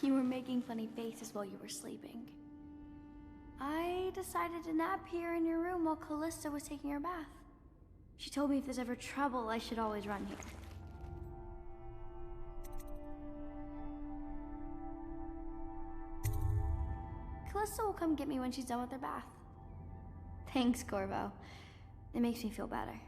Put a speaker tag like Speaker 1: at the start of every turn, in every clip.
Speaker 1: You were making funny faces while you were sleeping. I decided to nap here in your room while Callista was taking her bath. She told me if there's ever trouble, I should always run here. Callista will come get me when she's done with her bath. Thanks, Corvo. It makes me feel better.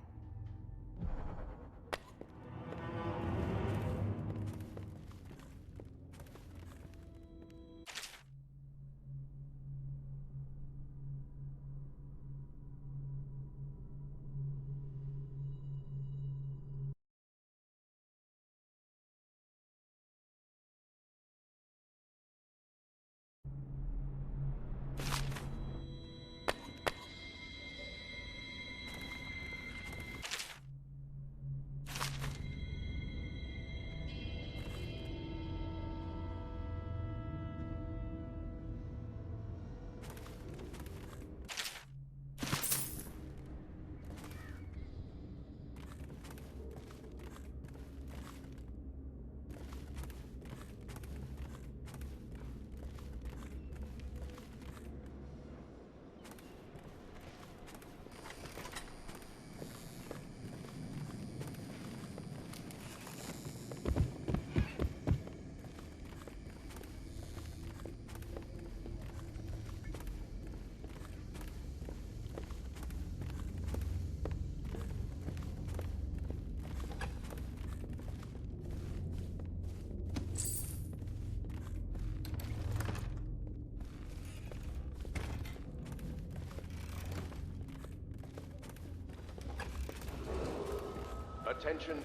Speaker 2: Attention.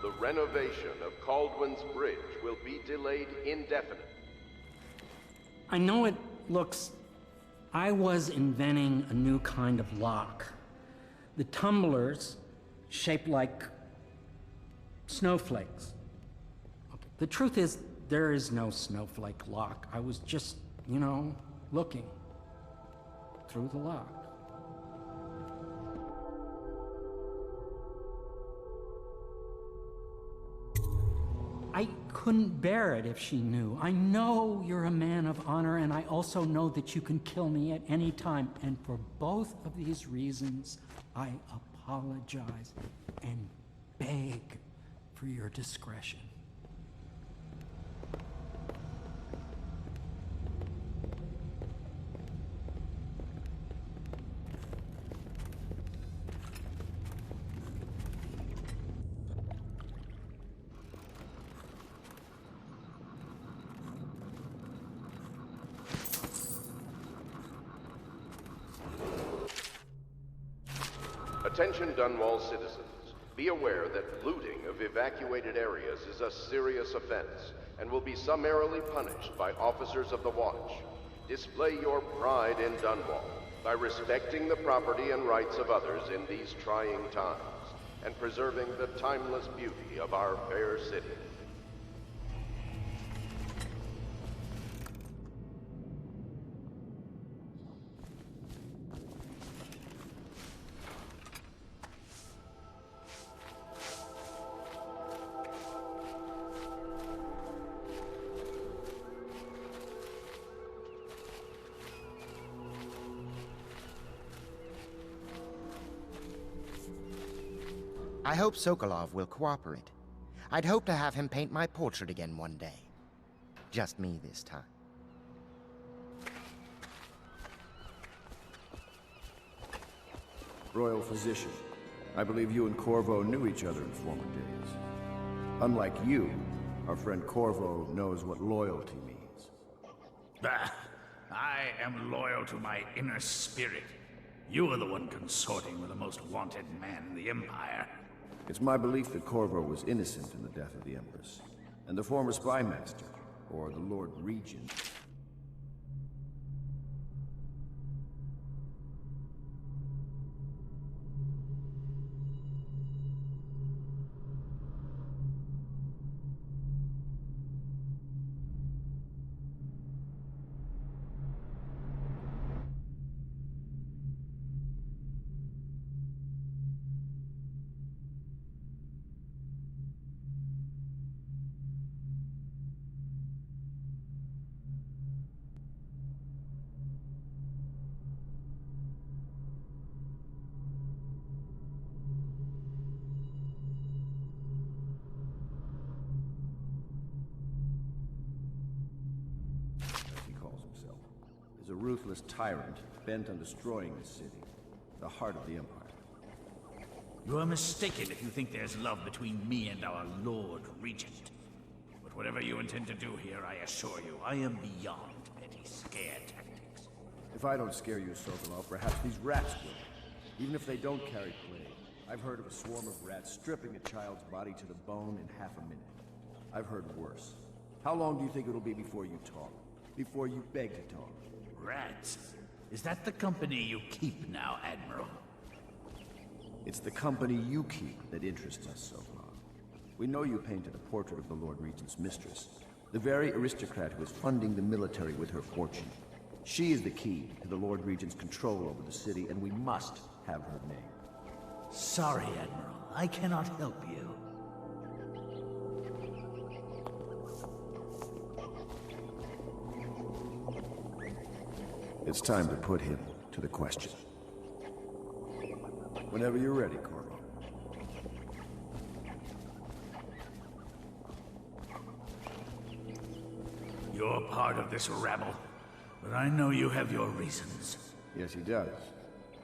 Speaker 2: The renovation of Caldwin's Bridge will be delayed indefinitely.
Speaker 3: I know it looks... I was inventing a new kind of lock. The tumblers, shaped like snowflakes. Okay. The truth is, there is no snowflake lock. I was just, looking through the lock. I couldn't bear it if she knew. I know you're a man of honor, and I also know that you can kill me at any time. And for both of these reasons, I apologize and beg for your discretion.
Speaker 2: Attention Dunwall citizens. Be aware that looting of evacuated areas is a serious offense and will be summarily punished by officers of the Watch. Display your pride in Dunwall by respecting the property and rights of others in these trying times and preserving the timeless beauty of our fair city.
Speaker 4: I hope Sokolov will cooperate. I'd hope to have him paint my portrait again one day. Just me this time.
Speaker 5: Royal Physician, I believe you and Corvo knew each other in former days. Unlike you, our friend Corvo knows what loyalty means.
Speaker 6: Bah! I am loyal to my inner spirit. You are the one consorting with the most wanted man in the Empire.
Speaker 5: It's my belief that Corvo was innocent in the death of the Empress, and the former spy master, or the Lord Regent. A ruthless tyrant bent on destroying the city, the heart of the Empire.
Speaker 6: You are mistaken if you think there's love between me and our Lord Regent. But whatever you intend to do here, I assure you, I am beyond petty scare tactics.
Speaker 5: If I don't scare you, Sokolov, perhaps these rats will. Even if they don't carry plague. I've heard of a swarm of rats stripping a child's body to the bone in half a minute. I've heard worse. How long do you think it'll be before you talk? Before you beg to talk?
Speaker 6: Rats? Is that the company you keep now, Admiral?
Speaker 5: It's the company you keep that interests us, Sokolov. We know you painted a portrait of the Lord Regent's mistress, the very aristocrat who is funding the military with her fortune. She is the key to the Lord Regent's control over the city, and we must have her name.
Speaker 6: Sorry, Admiral. I cannot help you.
Speaker 5: It's time to put him to the question. Whenever you're ready, Corvo.
Speaker 6: You're part of this rabble, but I know you have your reasons.
Speaker 5: Yes, he does.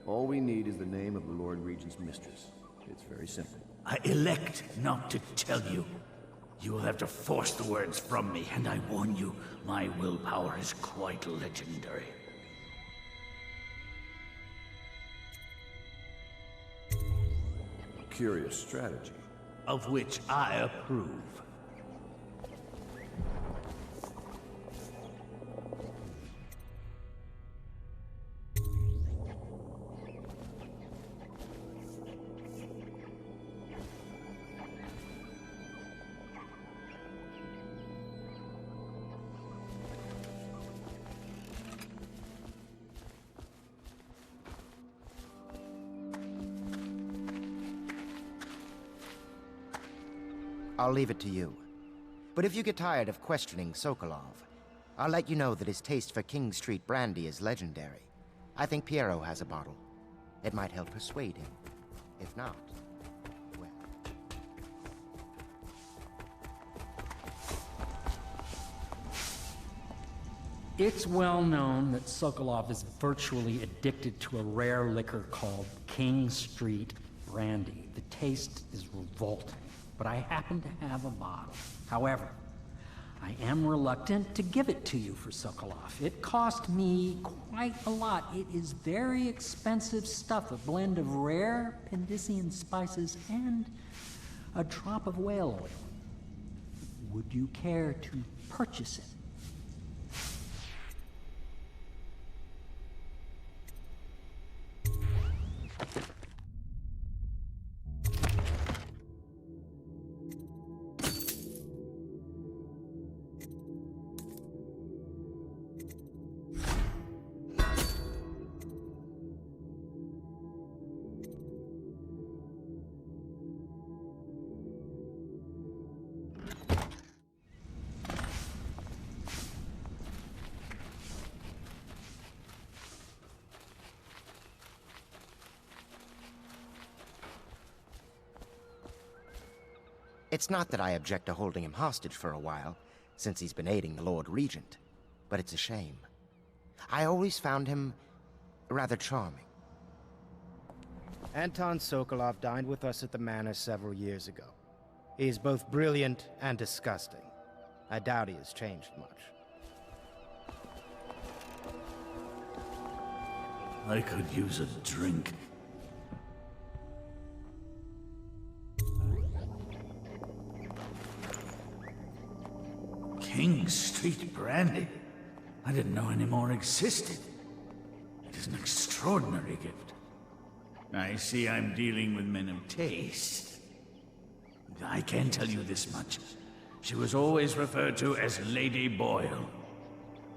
Speaker 5: All we need is the name of the Lord Regent's mistress. It's very simple.
Speaker 6: I elect not to tell you. You will have to force the words from me, and I warn you, my willpower is quite legendary.
Speaker 5: Curious strategy.
Speaker 6: Of which I approve.
Speaker 4: I'll leave it to you. But if you get tired of questioning Sokolov, I'll let you know that his taste for King Street brandy is legendary. I think Piero has a bottle. It might help persuade him. If not, well...
Speaker 3: It's well known that Sokolov is virtually addicted to a rare liquor called King Street brandy. The taste is revolting, but I happen to have a bottle. However, I am reluctant to give it to you for Sokolov. It cost me quite a lot. It is very expensive stuff, a blend of rare Pendician spices and a drop of whale oil. Would you care to purchase it?
Speaker 4: It's not that I object to holding him hostage for a while, since he's been aiding the Lord Regent, but it's a shame. I always found him rather charming. Anton Sokolov dined with us at the manor several years ago. He is both brilliant and disgusting. I doubt he has changed much.
Speaker 6: I could use a drink. King Street brandy? I didn't know any more existed. It is an extraordinary gift. I see I'm dealing with men of taste. I can tell you this much. She was always referred to as Lady Boyle.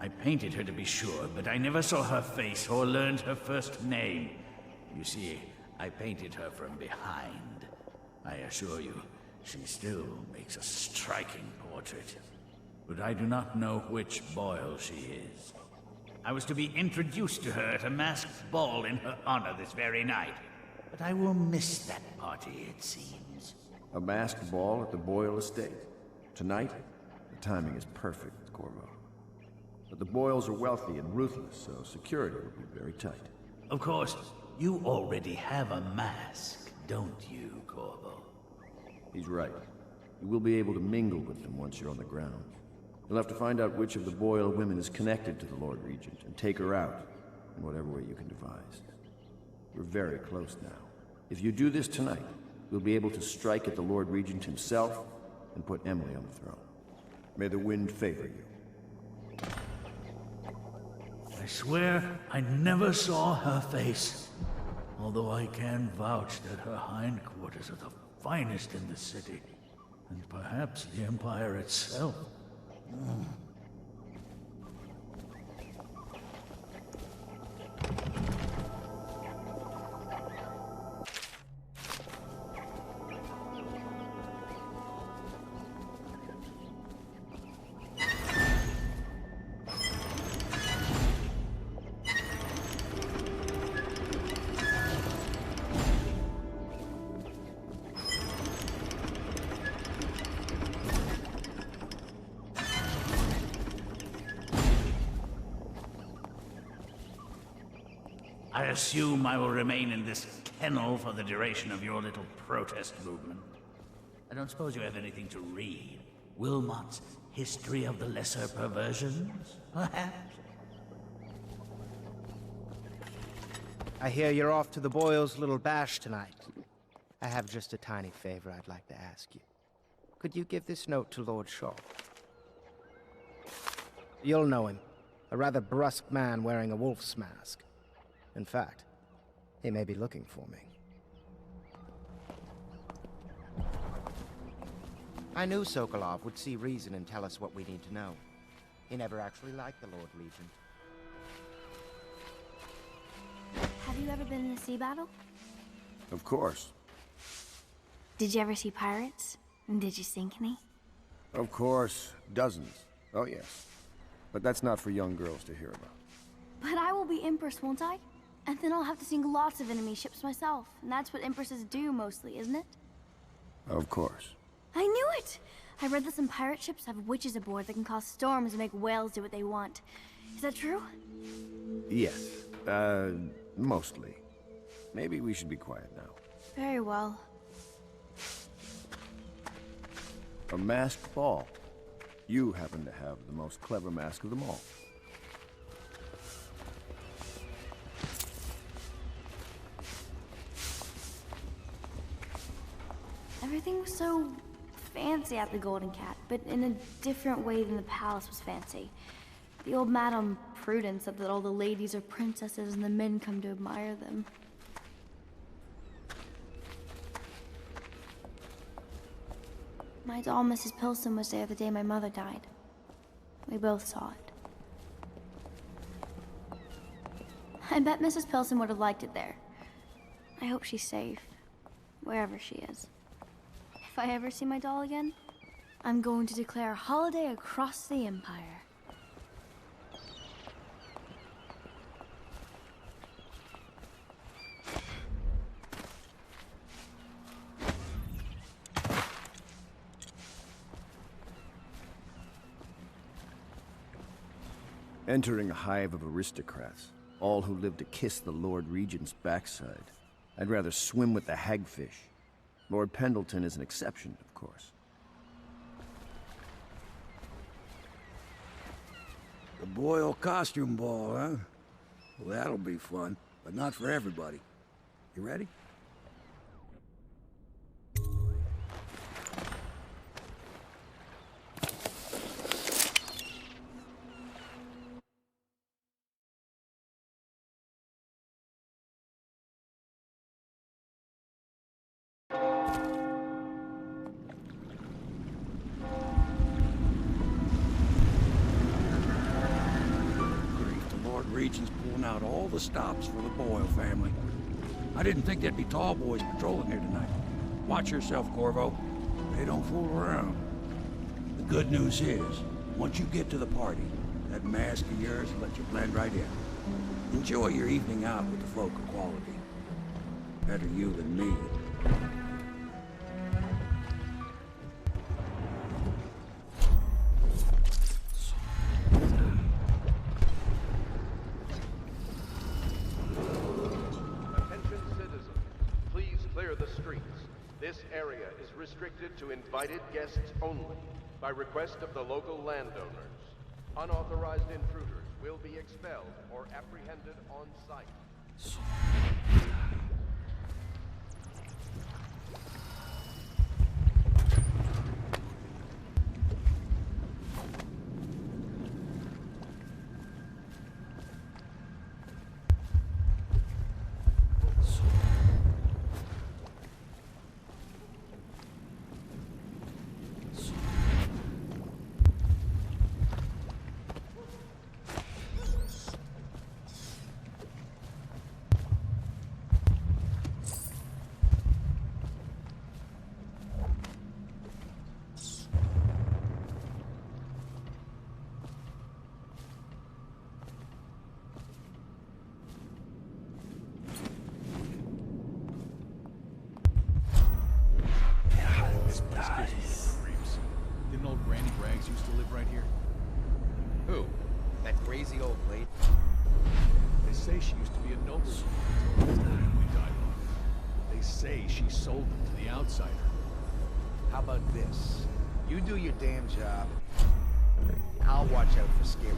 Speaker 6: I painted her to be sure, but I never saw her face or learned her first name. You see, I painted her from behind. I assure you, she still makes a striking portrait. But I do not know which Boyle she is. I was to be introduced to her at a masked ball in her honor this very night. But I will miss that party, it seems.
Speaker 5: A masked ball at the Boyle estate. Tonight? The timing is perfect, Corvo. But the Boyles are wealthy and ruthless, so security will be very tight.
Speaker 6: Of course, you already have a mask, don't you, Corvo?
Speaker 5: He's right. You will be able to mingle with them once you're on the ground. You'll have to find out which of the Boyle women is connected to the Lord Regent, and take her out, in whatever way you can devise. We're very close now. If you do this tonight, we'll be able to strike at the Lord Regent himself, and put Emily on the throne. May the wind favor you.
Speaker 6: I swear I never saw her face. Although I can vouch that her hindquarters are the finest in the city, and perhaps the Empire itself. I assume I will remain in this kennel for the duration of your little protest movement. I don't suppose you have anything to read? Wilmot's History of the Lesser Perversions, perhaps?
Speaker 4: I hear you're off to the Boyles' little bash tonight. I have just a tiny favor I'd like to ask you. Could you give this note to Lord Shaw? You'll know him. A rather brusque man wearing a wolf's mask. In fact, he may be looking for me. I knew Sokolov would see reason and tell us what we need to know. He never actually liked the Lord Regent.
Speaker 1: Have you ever been in a sea battle?
Speaker 5: Of course.
Speaker 1: Did you ever see pirates? And did you sink any?
Speaker 5: Of course. Dozens. Oh, yes. But that's not for young girls to hear about.
Speaker 1: But I will be Empress, won't I? And then I'll have to sink lots of enemy ships myself. And that's what Empresses do mostly, isn't it?
Speaker 5: Of course.
Speaker 1: I knew it! I read that some pirate ships have witches aboard that can cause storms and make whales do what they want. Is that true?
Speaker 5: Yes. Mostly. Maybe we should be quiet now.
Speaker 1: Very well.
Speaker 5: A masked ball. You happen to have the most clever mask of them all.
Speaker 1: Everything was so fancy at the Golden Cat, but in a different way than the palace was fancy. The old Madame Prudence said that all the ladies are princesses and the men come to admire them. My doll, Mrs. Pilson, was there the day my mother died. We both saw it. I bet Mrs. Pilson would have liked it there. I hope she's safe, wherever she is. If I ever see my doll again, I'm going to declare a holiday across the Empire.
Speaker 5: Entering a hive of aristocrats, all who live to kiss the Lord Regent's backside. I'd rather swim with the hagfish. Lord Pendleton is an exception, of course.
Speaker 7: The Boyle costume ball, huh? Well, that'll be fun, but not for everybody. You ready? Regent's pulling out all the stops for the Boyle family. I didn't think there'd be tall boys patrolling here tonight. Watch yourself, Corvo. They don't fool around. The good news is, once you get to the party, that mask of yours will let you blend right in. Enjoy your evening out with the folk of quality. Better you than me.
Speaker 2: This area is restricted to invited guests only, by request of the local landowners. Unauthorized intruders will be expelled or apprehended on site.
Speaker 8: Didn't old Granny Rags used to live right here?
Speaker 9: Who? That crazy old lady?
Speaker 8: They say she used to be a noblewoman until her family died off. They say she sold them to the outsider.
Speaker 9: How about this? You do your damn job. I'll watch out for scarecrows.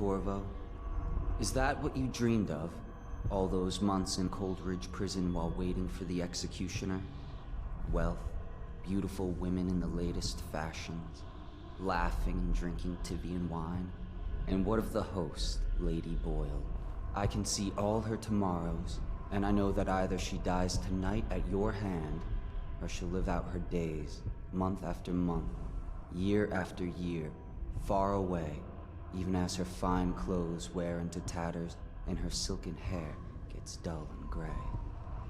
Speaker 10: Corvo? Is that what you dreamed of? All those months in Coldridge Prison while waiting for the executioner? Wealth, beautiful women in the latest fashions, laughing and drinking Tivian wine? And what of the host, Lady Boyle? I can see all her tomorrows, and I know that either she dies tonight at your hand, or she'll live out her days, month after month, year after year, far away, even as her fine clothes wear into tatters and her silken hair gets dull and gray.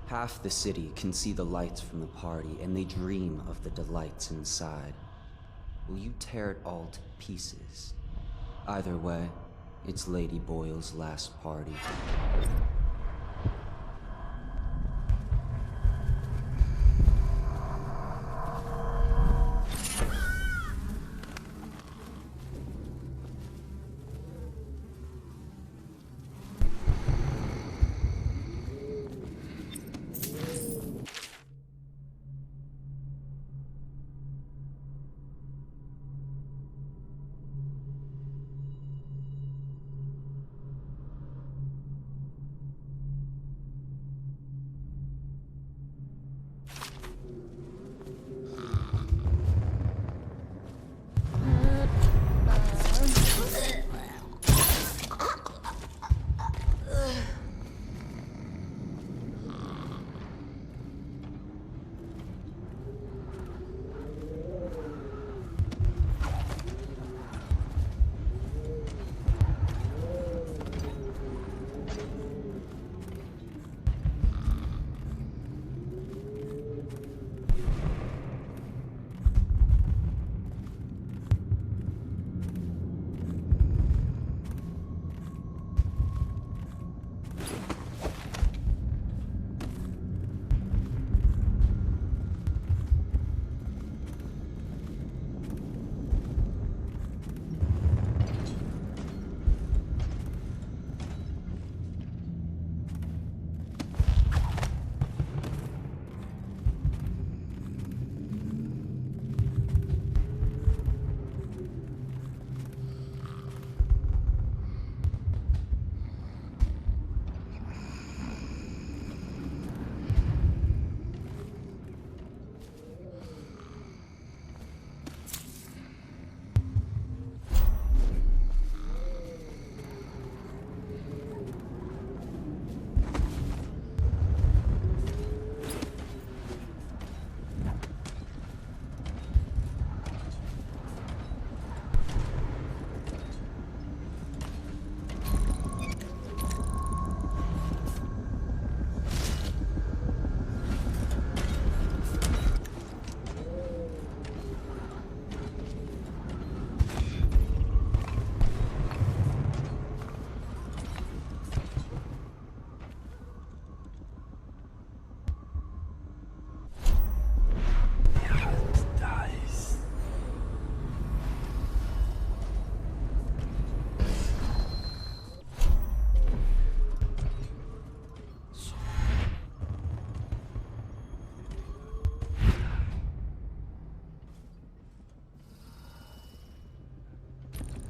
Speaker 10: Half the city can see the lights from the party, and they dream of the delights inside. Will you tear it all to pieces? Either way, it's Lady Boyle's last party.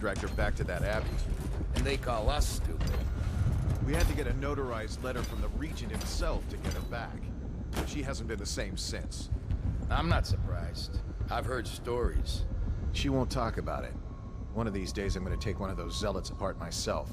Speaker 8: Dragged her back to that abbey.
Speaker 9: And they call us stupid.
Speaker 8: We had to get a notarized letter from the Regent himself to get her back. She hasn't been the same since.
Speaker 9: I'm not surprised. I've heard stories.
Speaker 8: She won't talk about it. One of these days I'm gonna take one of those zealots apart myself.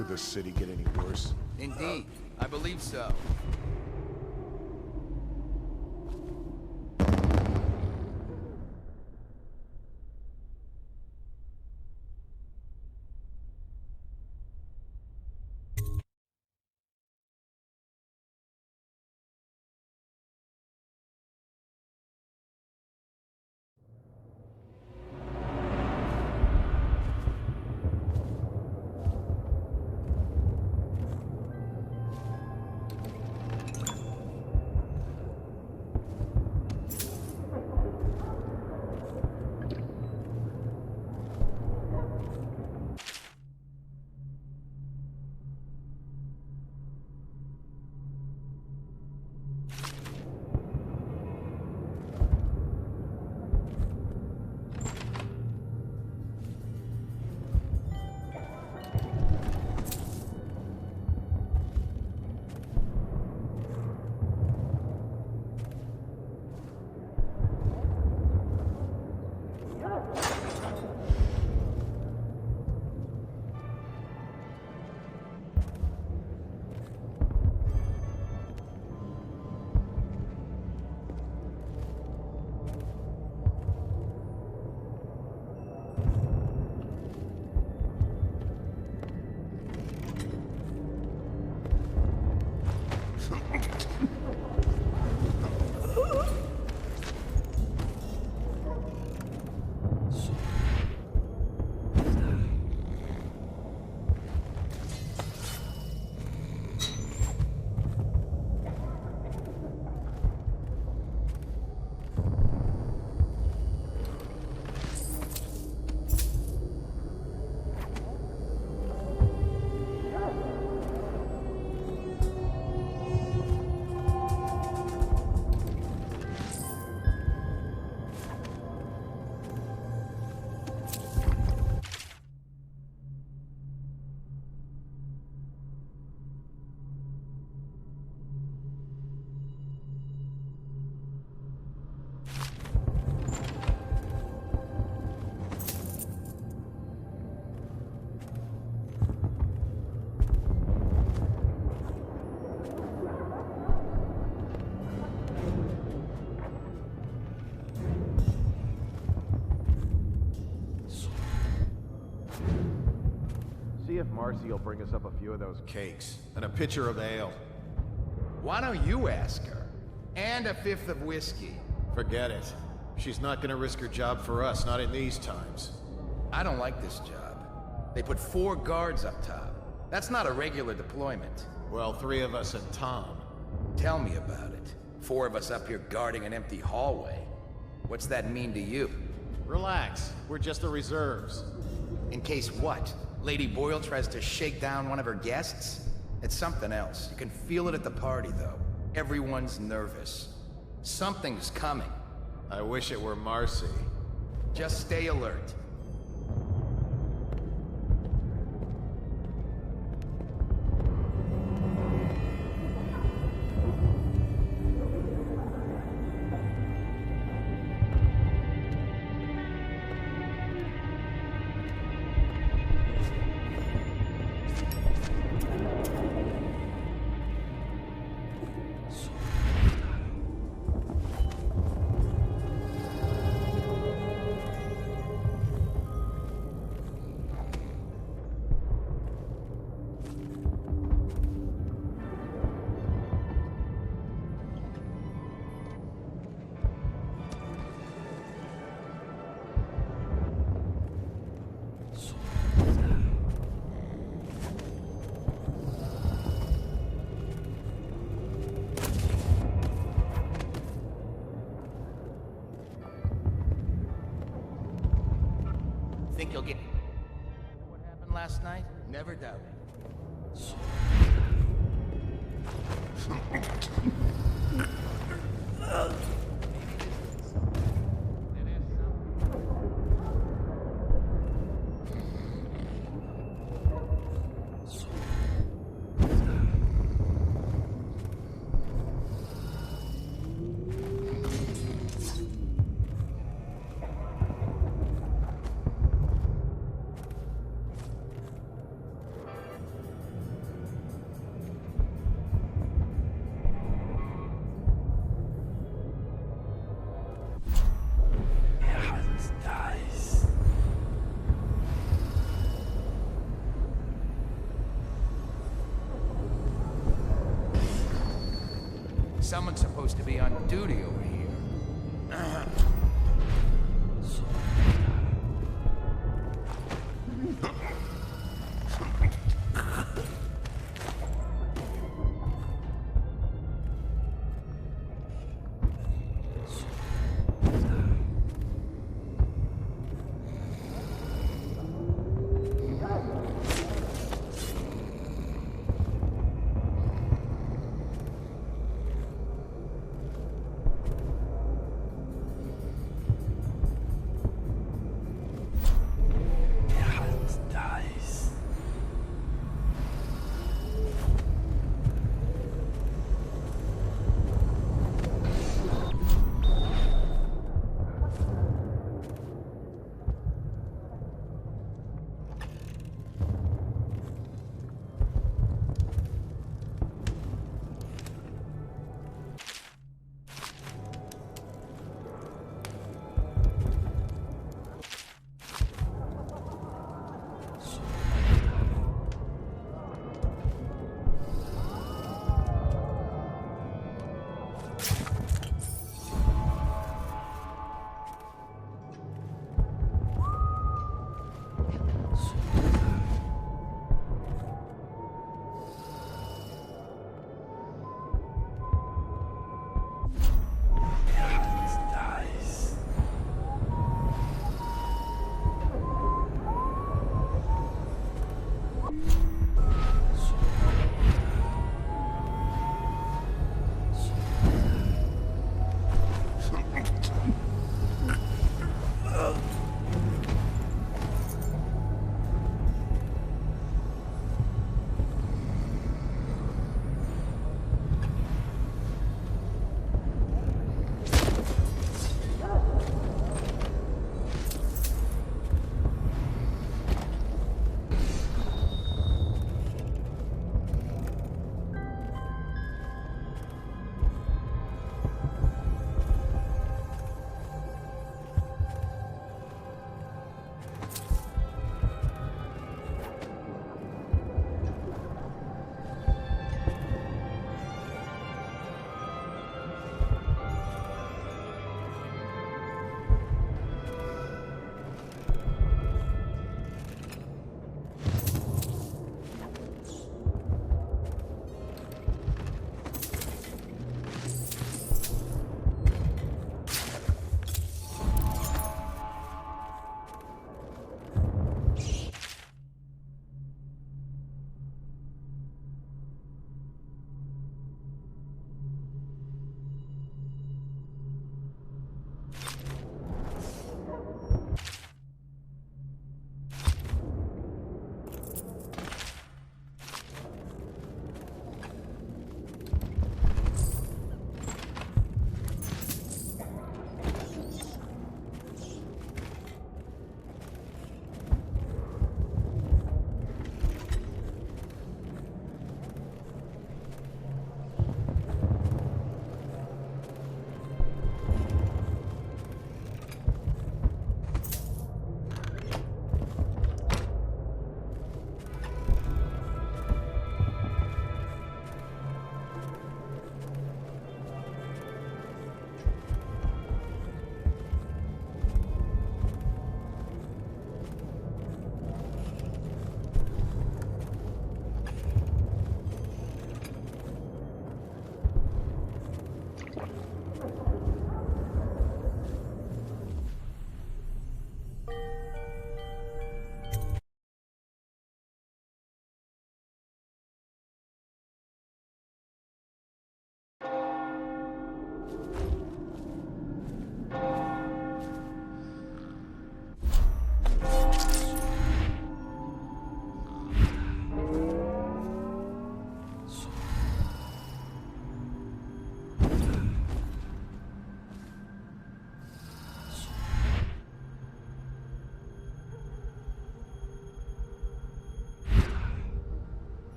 Speaker 8: Could the city get any worse?
Speaker 9: Indeed, I believe so.
Speaker 8: See if Marcy will bring us up a few of those cakes and a pitcher of ale.
Speaker 9: Why don't you ask her? And a fifth of whiskey.
Speaker 8: Forget it. She's not gonna risk her job for us, not in these times.
Speaker 9: I don't like this job. They put 4 guards up top. That's not a regular deployment.
Speaker 8: Well, 3 of us and Tom.
Speaker 9: Tell me about it. 4 of us up here guarding an empty hallway. What's that mean to you?
Speaker 8: Relax. We're just the reserves.
Speaker 9: In case what? Lady Boyle tries to shake down one of her guests? It's something else. You can feel it at the party, though. Everyone's nervous. Something's coming.
Speaker 8: I wish it were Marcy.
Speaker 9: Just stay alert. Think you'll get what happened last night? Never doubt it. someone's supposed to be on duty over here.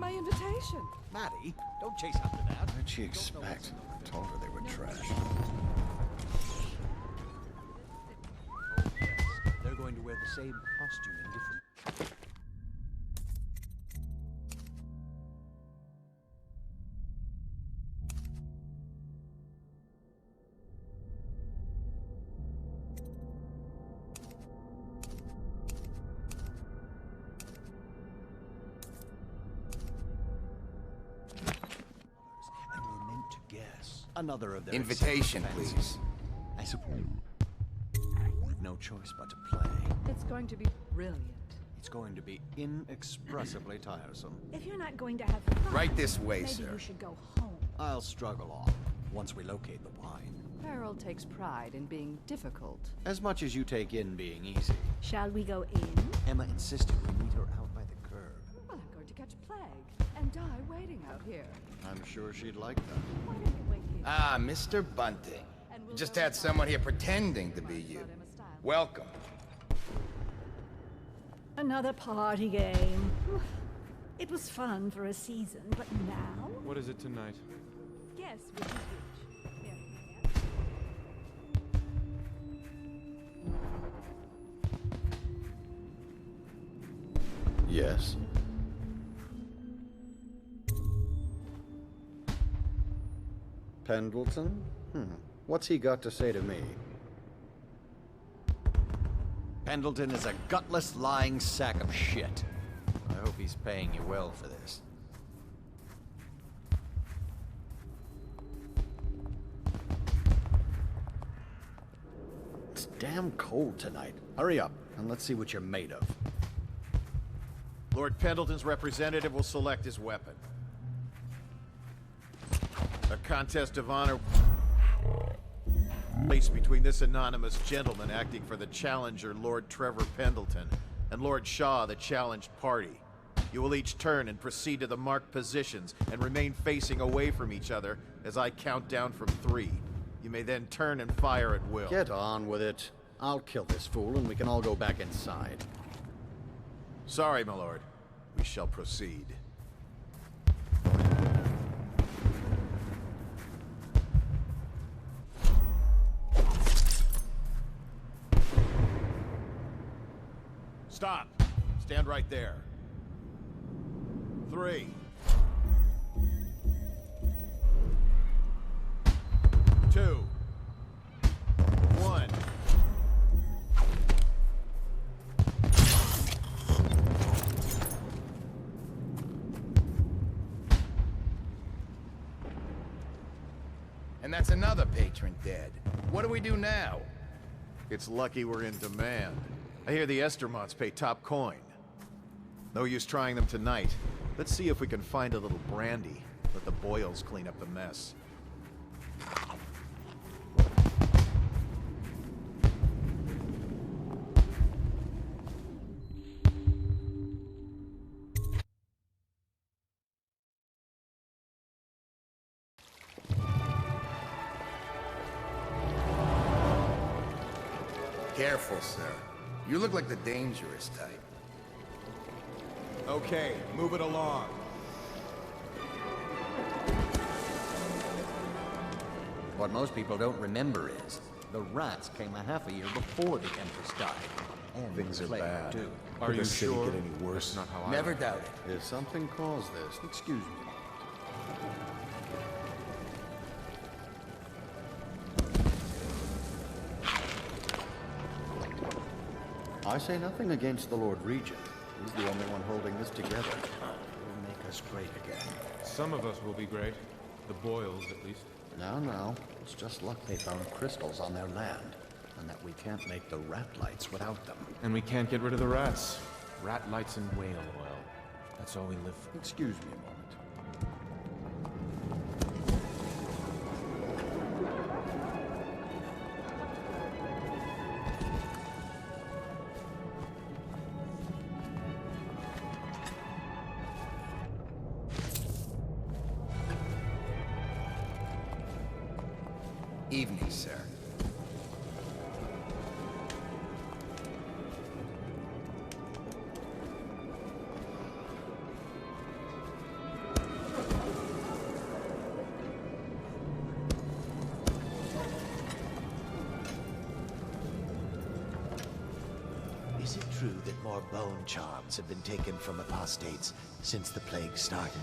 Speaker 11: my invitation?
Speaker 8: Maddie, don't chase after that.
Speaker 5: What'd she expect? I told her they were trash.
Speaker 8: Oh, yes. They're going to wear the same costume in different... And we're meant to guess another of their
Speaker 9: Invitation,
Speaker 8: eccentric
Speaker 9: please.
Speaker 8: fancies. I suppose we've no choice but to play.
Speaker 11: It's going to be brilliant.
Speaker 8: It's going to be inexpressibly tiresome.
Speaker 11: If you're not going to have fun,
Speaker 9: Right this way,
Speaker 11: maybe
Speaker 9: sir.
Speaker 11: you should go home.
Speaker 8: I'll struggle on once we locate the wine.
Speaker 11: Harold takes pride in being difficult.
Speaker 8: As much as you take in being easy.
Speaker 11: Shall we go in?
Speaker 8: Emma insisted we meet her out by the curb.
Speaker 11: Well, I'm going to catch plague and die waiting out here.
Speaker 8: I'm sure she'd like that.
Speaker 11: Why don't you wait here?
Speaker 9: Ah, Mr. Bunting. You just had someone here pretending to be you. Welcome.
Speaker 11: Another party game. It was fun for a season, but now?
Speaker 12: What is it tonight?
Speaker 11: Guess which is which. Here,
Speaker 5: Yes. Pendleton? What's he got to say to me?
Speaker 8: Pendleton is a gutless, lying sack of shit. I hope he's paying you well for this.
Speaker 5: It's damn cold tonight. Hurry up, and let's see what you're made of.
Speaker 13: Lord Pendleton's representative will select his weapon. A contest of honor placed between this anonymous gentleman acting for the challenger, Lord Trevor Pendleton, and Lord Shaw, the challenged party. You will each turn and proceed to the marked positions and remain facing away from each other as I count down from 3. You may then turn and fire at will.
Speaker 5: Get on with it. I'll kill this fool and we can all go back inside.
Speaker 13: Sorry, my lord. We shall proceed. Stop. Stand right there. 3. 2. 1.
Speaker 9: And that's another patron dead. What do we do now?
Speaker 13: It's lucky we're in demand. I hear the Estermonts pay top coin. No use trying them tonight. Let's see if we can find a little brandy. Let the Boyles clean up the mess.
Speaker 9: Careful, sir. You look like the dangerous type.
Speaker 13: Okay, move it along.
Speaker 8: What most people don't remember is, the rats came a half a year before the Empress died. And
Speaker 13: Things
Speaker 8: the
Speaker 13: are
Speaker 8: plague,
Speaker 13: bad.
Speaker 8: too.
Speaker 12: Are you
Speaker 13: Could the city
Speaker 12: sure?
Speaker 13: get any worse?
Speaker 12: That's not how
Speaker 9: Never doubt it.
Speaker 5: If something caused this, excuse me. I say nothing against the Lord Regent. He's the only one holding this together. He'll make us great again.
Speaker 12: Some of us will be great. The Boyles, at least.
Speaker 5: Now, it's just luck they found crystals on their land, and that we can't make the rat lights without them.
Speaker 12: And we can't get rid of the rats. Rat lights and whale oil. That's all we live for.
Speaker 5: Excuse me a moment.
Speaker 9: Evening, sir.
Speaker 14: more bone charms have been taken from apostates since the plague started.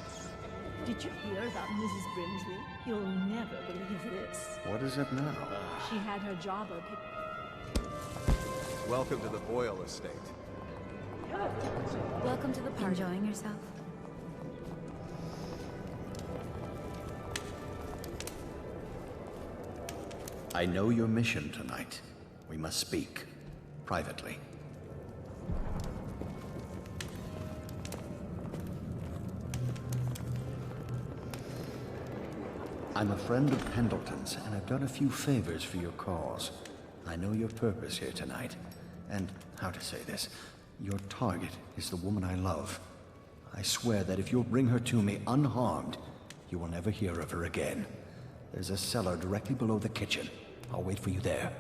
Speaker 11: Did you hear about Mrs. Brimsley? You'll never believe this.
Speaker 5: What is it now?
Speaker 11: She had her jobber picked.
Speaker 13: Welcome to the Boyle estate.
Speaker 1: Welcome to the party.
Speaker 15: Enjoying yourself?
Speaker 5: I know your mission tonight. We must speak privately. I'm a friend of Pendleton's, and I've done a few favors for your cause. I know your purpose here tonight, and how to say this, your target is the woman I love. I swear that if you'll bring her to me unharmed, you will never hear of her again. There's a cellar directly below the kitchen. I'll wait for you there.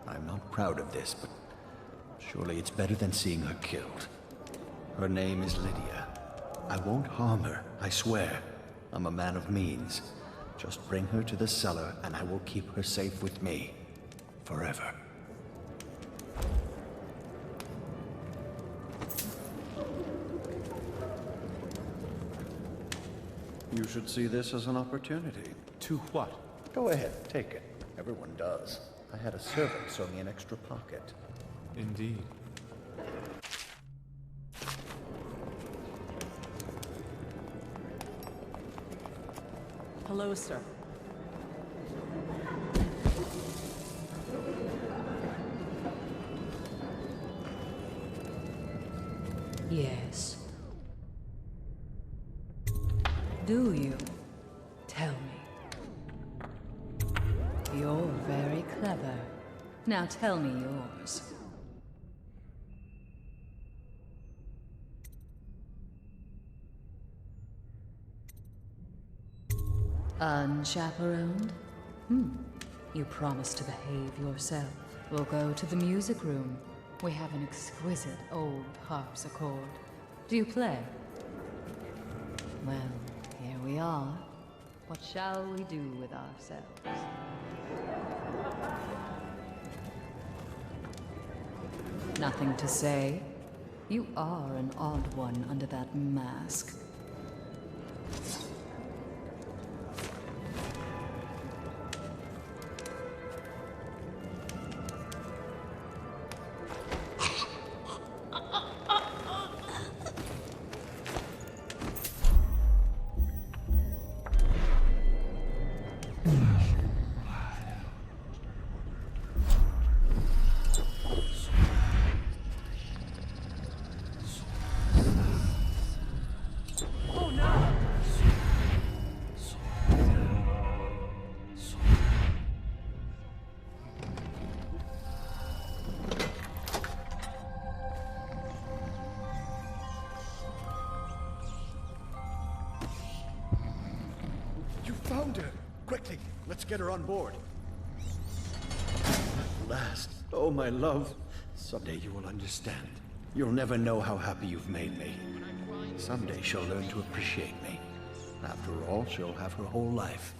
Speaker 5: I'm not proud of this, but surely it's better than seeing her killed. Her name is Lydia. I won't harm her, I swear. I'm a man of means. Just bring her to the cellar, and I will keep her safe with me. Forever. You should see this as an opportunity.
Speaker 12: To what?
Speaker 5: Go ahead, take it. Everyone does. I had a servant sew me an extra pocket.
Speaker 12: Indeed.
Speaker 11: Hello, sir.
Speaker 15: Yes. Do you? Tell me. You're very clever. Now tell me yours. Unchaperoned? You promised to behave yourself. We'll go to the music room. We have an exquisite old harpsichord. Do you play? Well, here we are. What shall we do with ourselves? Nothing to say. You are an odd one under that mask.
Speaker 5: Found her! Quickly, let's get her on board. At last. Oh, my love. Someday you will understand. You'll never know how happy you've made me. Someday she'll learn to appreciate me. After all, she'll have her whole life.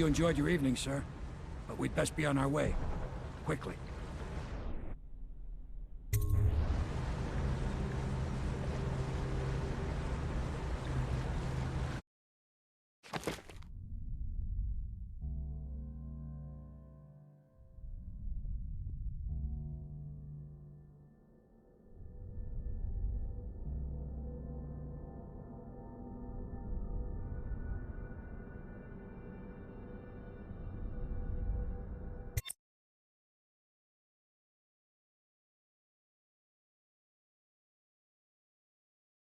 Speaker 7: you enjoyed your evening, sir. But we'd best be on our way. Quickly.